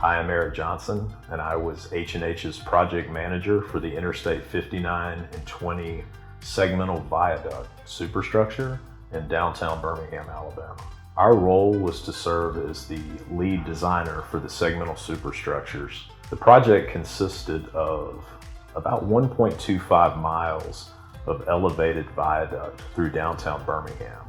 I am Eric Johnson, and I was H&H's project manager for the Interstate 59 and 20 segmental viaduct superstructure in downtown Birmingham, Alabama. Our role was to serve as the lead designer for the segmental superstructures. The project consisted of about 1.25 miles of elevated viaduct through downtown Birmingham.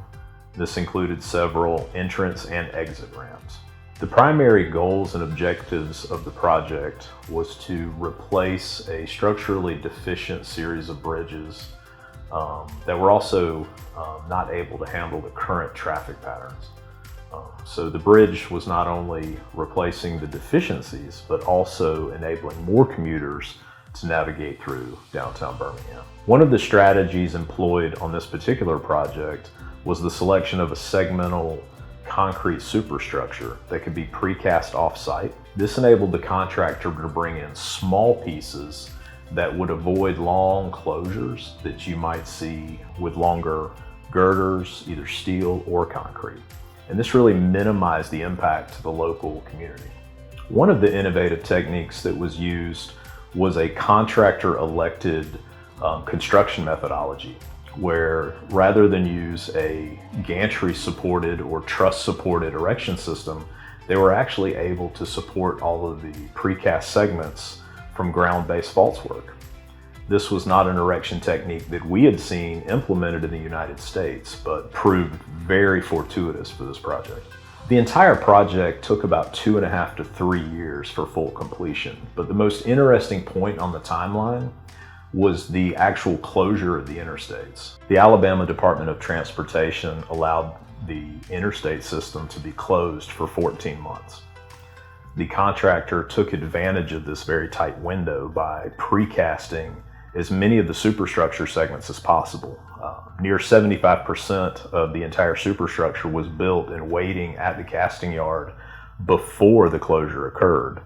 This included several entrance and exit ramps. The primary goals and objectives of the project was to replace a structurally deficient series of bridges that were also not able to handle the current traffic patterns. So the bridge was not only replacing the deficiencies, but also enabling more commuters to navigate through downtown Birmingham. One of the strategies employed on this particular project was the selection of a segmental concrete superstructure that could be precast off-site. This enabled the contractor to bring in small pieces that would avoid long closures that you might see with longer girders, either steel or concrete. And this really minimized the impact to the local community. One of the innovative techniques that was used was a contractor-elected construction methodology, where rather than use a gantry-supported or truss-supported erection system, they were actually able to support all of the precast segments from ground-based false work. This was not an erection technique that we had seen implemented in the United States, but proved very fortuitous for this project. The entire project took about 2.5 to 3 years for full completion, but the most interesting point on the timeline was the actual closure of the interstates. The Alabama Department of Transportation allowed the interstate system to be closed for 14 months. The contractor took advantage of this very tight window by precasting as many of the superstructure segments as possible. Near 75% of the entire superstructure was built and waiting at the casting yard before the closure occurred.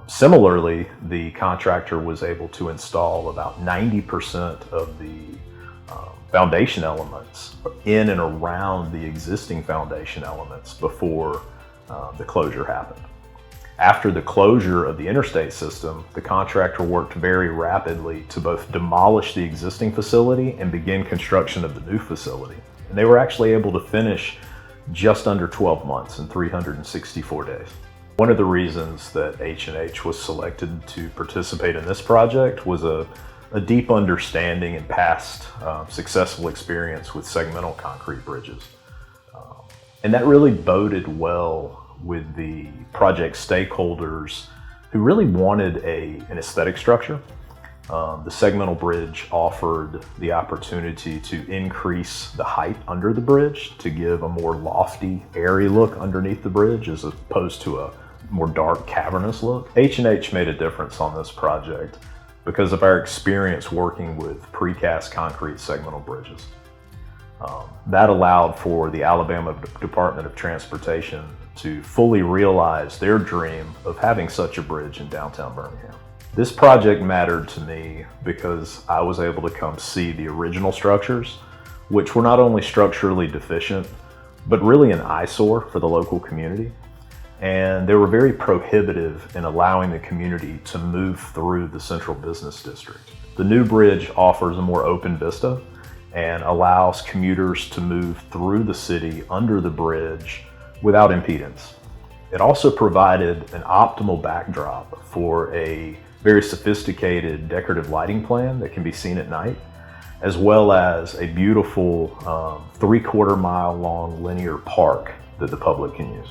Similarly, the contractor was able to install about 90% of the foundation elements in and around the existing foundation elements before the closure happened. After the closure of the interstate system, the contractor worked very rapidly to both demolish the existing facility and begin construction of the new facility. And they were actually able to finish just under 12 months in 364 days. One of the reasons that H&H was selected to participate in this project was a deep understanding and past successful experience with segmental concrete bridges. And that really boded well with the project stakeholders who really wanted an aesthetic structure. The segmental bridge offered the opportunity to increase the height under the bridge to give a more lofty, airy look underneath the bridge as opposed to a more dark, cavernous look. H&H made a difference on this project because of our experience working with precast concrete segmental bridges. That allowed for the Alabama Department of Transportation to fully realize their dream of having such a bridge in downtown Birmingham. This project mattered to me because I was able to come see the original structures, which were not only structurally deficient, but really an eyesore for the local community. And they were very prohibitive in allowing the community to move through the central business district. The new bridge offers a more open vista and allows commuters to move through the city under the bridge without impedance. It also provided an optimal backdrop for a very sophisticated decorative lighting plan that can be seen at night, as well as a beautiful 3/4 mile long linear park that the public can use.